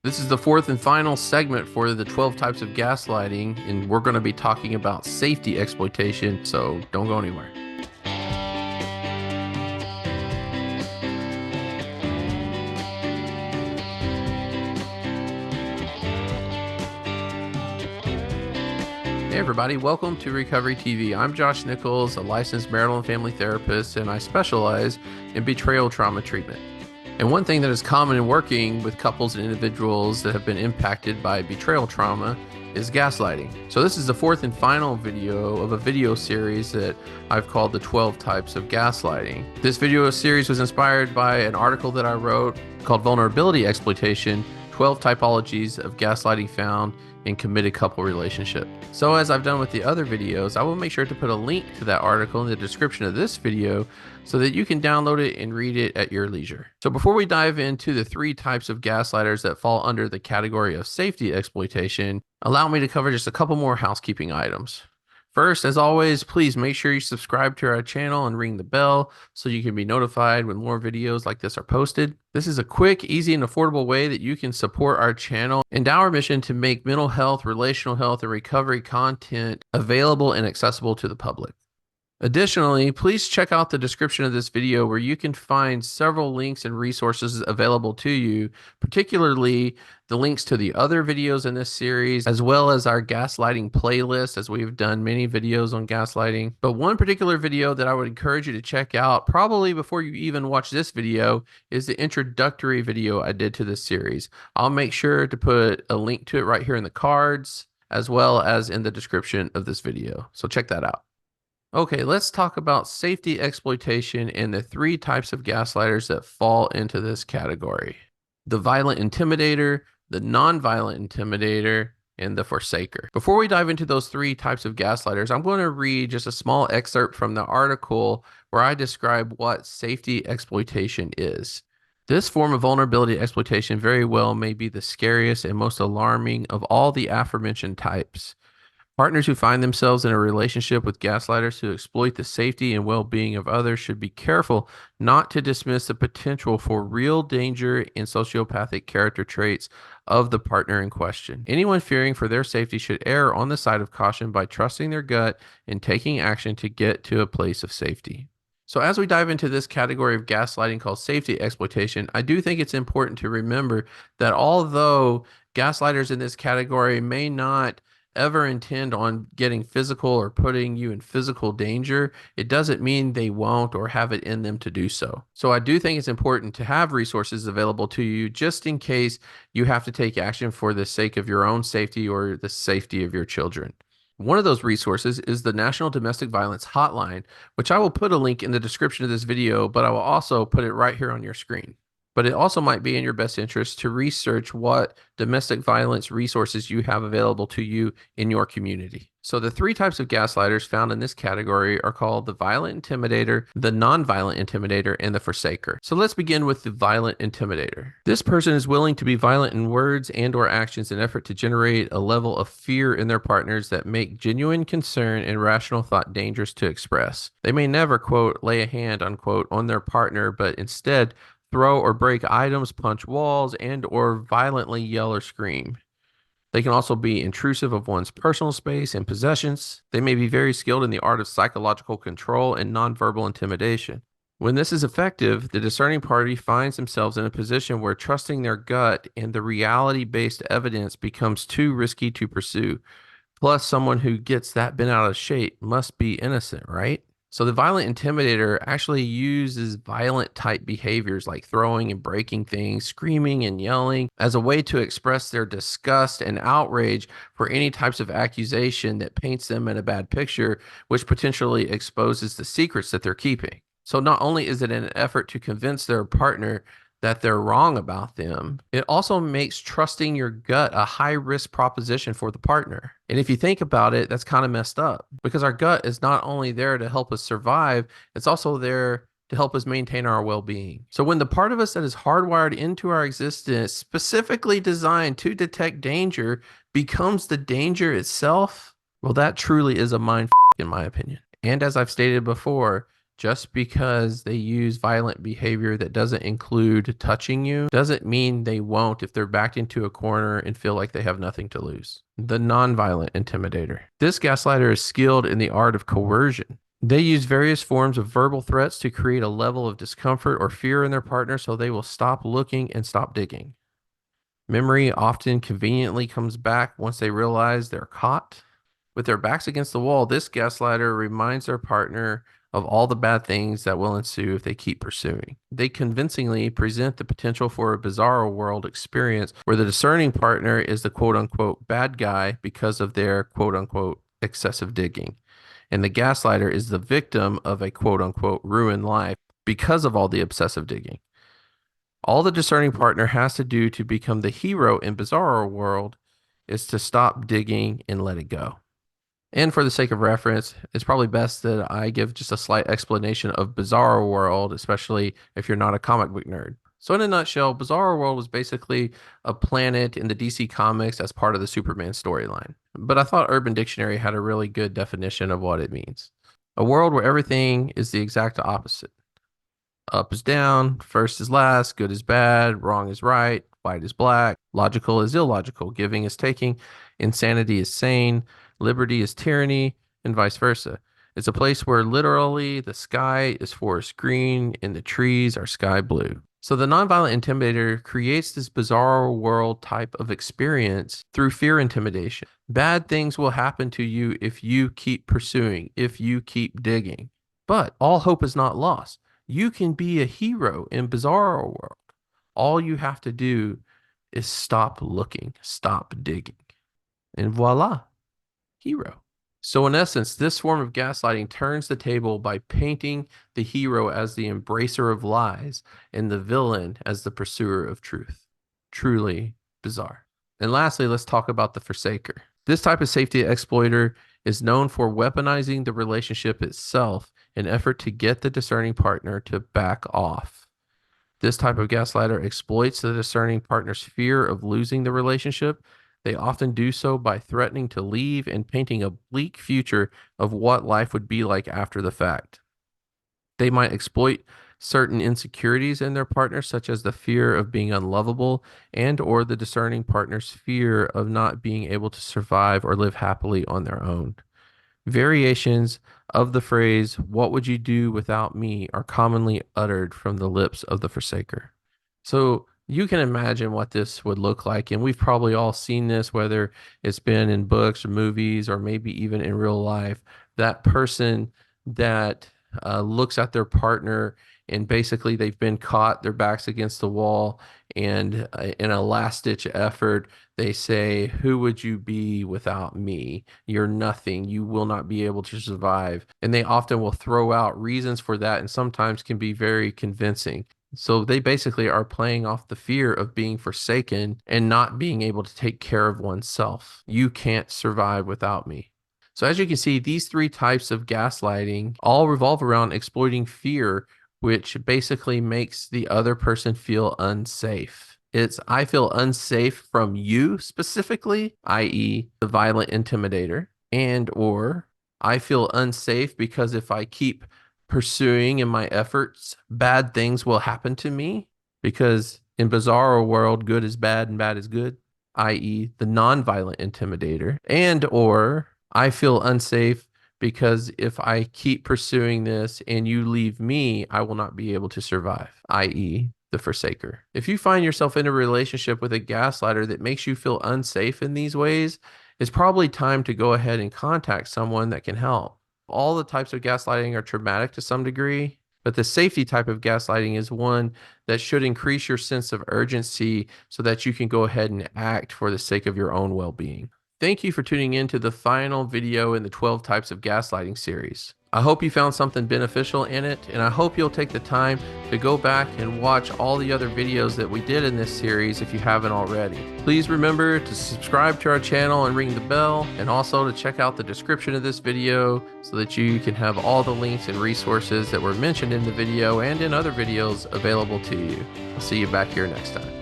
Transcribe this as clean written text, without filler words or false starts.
This is the fourth and final segment for the 12 types of gaslighting, and we're going to be talking about safety exploitation, so don't go anywhere. Hey everybody, welcome to Recovery TV. I'm Josh Nichols, a licensed marital and family therapist, and I specialize in betrayal trauma treatment. And one thing that is common in working with couples and individuals that have been impacted by betrayal trauma is gaslighting. So this is the fourth and final video of a video series that I've called the 12 types of gaslighting. This video series was inspired by an article that I wrote called Vulnerability Exploitation, 12 Typologies of Gaslighting Found in Committed Couple Relationship. So as I've done with the other videos, I will make sure to put a link to that article in the description of this video so that you can download it and read it at your leisure. So before we dive into the 3 types of gaslighters that fall under the category of safety exploitation, allow me to cover just a couple more housekeeping items. First, as always, please make sure you subscribe to our channel and ring the bell so you can be notified when more videos like this are posted. This is a quick, easy, and affordable way that you can support our channel and our mission to make mental health, relational health, and recovery content available and accessible to the public. Additionally, please check out the description of this video where you can find several links and resources available to you, particularly the links to the other videos in this series, as well as our gaslighting playlist, as we've done many videos on gaslighting. But one particular video that I would encourage you to check out, probably before you even watch this video, is the introductory video I did to this series. I'll make sure to put a link to it right here in the cards, as well as in the description of this video. So check that out. Okay, let's talk about safety exploitation and the 3 types of gaslighters that fall into this category: the violent intimidator, the non-violent intimidator, and the forsaker. Before we dive into those 3 types of gaslighters, I'm going to read just a small excerpt from the article where I describe what safety exploitation is. This form of vulnerability exploitation very well may be the scariest and most alarming of all the aforementioned types. Partners who find themselves in a relationship with gaslighters who exploit the safety and well-being of others should be careful not to dismiss the potential for real danger and sociopathic character traits of the partner in question. Anyone fearing for their safety should err on the side of caution by trusting their gut and taking action to get to a place of safety. So as we dive into this category of gaslighting called safety exploitation, I do think it's important to remember that although gaslighters in this category may not ever intend on getting physical or putting you in physical danger, it doesn't mean they won't or have it in them to do so. So I do think it's important to have resources available to you just in case you have to take action for the sake of your own safety or the safety of your children. One of those resources is the National Domestic Violence Hotline, which I will put a link in the description of this video, but I will also put it right here on your screen. But it also might be in your best interest to research what domestic violence resources you have available to you in your community. So the 3 types of gaslighters found in this category are called the violent intimidator, the non-violent intimidator, and the forsaker. So let's begin with the violent intimidator. This person is willing to be violent in words and or actions in an effort to generate a level of fear in their partners that make genuine concern and rational thought dangerous to express. They may never, quote, lay a hand, unquote, on their partner, but instead throw or break items, punch walls, and or violently yell or scream. They can also be intrusive of one's personal space and possessions. They may be very skilled in the art of psychological control and nonverbal intimidation. When this is effective, the discerning party finds themselves in a position where trusting their gut and the reality-based evidence becomes too risky to pursue. Plus, someone who gets that bent out of shape must be innocent, right? So the violent intimidator actually uses violent type behaviors like throwing and breaking things, screaming and yelling as a way to express their disgust and outrage for any types of accusation that paints them in a bad picture, which potentially exposes the secrets that they're keeping. So not only is it an effort to convince their partner that they're wrong about them, it also makes trusting your gut a high-risk proposition for the partner. And if you think about it, that's kind of messed up because our gut is not only there to help us survive, it's also there to help us maintain our well-being. So when the part of us that is hardwired into our existence, specifically designed to detect danger, becomes the danger itself, well, that truly is a mind f*** in my opinion. And as I've stated before, Just because they use violent behavior that doesn't include touching you doesn't mean they won't if they're backed into a corner and feel like they have nothing to lose. The nonviolent intimidator. This gaslighter is skilled in the art of coercion. They use various forms of verbal threats to create a level of discomfort or fear in their partner so they will stop looking and stop digging. Memory often conveniently comes back once they realize they're caught. With their backs against the wall, this gaslighter reminds their partner of all the bad things that will ensue if they keep pursuing. They convincingly present the potential for a bizarro world experience where the discerning partner is the quote unquote bad guy because of their quote unquote excessive digging. And the gaslighter is the victim of a quote unquote ruined life because of all the obsessive digging. All the discerning partner has to do to become the hero in Bizarro world is to stop digging and let it go. And for the sake of reference, it's probably best that I give just a slight explanation of Bizarro World, especially if you're not a comic book nerd. So in a nutshell, Bizarro World was basically a planet in the DC Comics as part of the Superman storyline. But I thought Urban Dictionary had a really good definition of what it means. A world where everything is the exact opposite. Up is down, first is last, good is bad, wrong is right, white is black, logical is illogical, giving is taking, insanity is sane, liberty is tyranny, and vice versa. It's a place where literally the sky is forest green and the trees are sky blue. So the nonviolent intimidator creates this bizarre world type of experience through fear intimidation. Bad things will happen to you if you keep pursuing, if you keep digging. But all hope is not lost. You can be a hero in Bizarro World. All you have to do is stop looking, stop digging. And voila, hero. So in essence, this form of gaslighting turns the table by painting the hero as the embracer of lies and the villain as the pursuer of truth. Truly bizarre. And lastly, let's talk about the forsaker. This type of safety exploiter is known for weaponizing the relationship itself in effort to get the discerning partner to back off. This type of gaslighter exploits the discerning partner's fear of losing the relationship. They often do so by threatening to leave and painting a bleak future of what life would be like after the fact. They might exploit certain insecurities in their partner, such as the fear of being unlovable and or the discerning partner's fear of not being able to survive or live happily on their own. Variations of the phrase, "What would you do without me?" are commonly uttered from the lips of the forsaker. So you can imagine what this would look like. And we've probably all seen this, whether it's been in books or movies or maybe even in real life. That person that looks at their partner and basically they've been caught, their back's against the wall, and in a last ditch effort, they say, "Who would you be without me? You're nothing. You will not be able to survive." And they often will throw out reasons for that and sometimes can be very convincing. So they basically are playing off the fear of being forsaken and not being able to take care of oneself. You can't survive without me. So as you can see, these three types of gaslighting all revolve around exploiting fear, which basically makes the other person feel unsafe. It's, "I feel unsafe from you specifically," i.e. the violent intimidator, and or "I feel unsafe because if I keep pursuing in my efforts, bad things will happen to me," because in Bizarro World, good is bad and bad is good, i.e. the non-violent intimidator, and or "I feel unsafe because if I keep pursuing this and you leave me, I will not be able to survive," i.e. the forsaker. If you find yourself in a relationship with a gaslighter that makes you feel unsafe in these ways, it's probably time to go ahead and contact someone that can help. All the types of gaslighting are traumatic to some degree, but the safety type of gaslighting is one that should increase your sense of urgency so that you can go ahead and act for the sake of your own well-being. Thank you for tuning in to the final video in the 12 Types of Gaslighting series. I hope you found something beneficial in it, and I hope you'll take the time to go back and watch all the other videos that we did in this series if you haven't already. Please remember to subscribe to our channel and ring the bell, and also to check out the description of this video so that you can have all the links and resources that were mentioned in the video and in other videos available to you. I'll see you back here next time.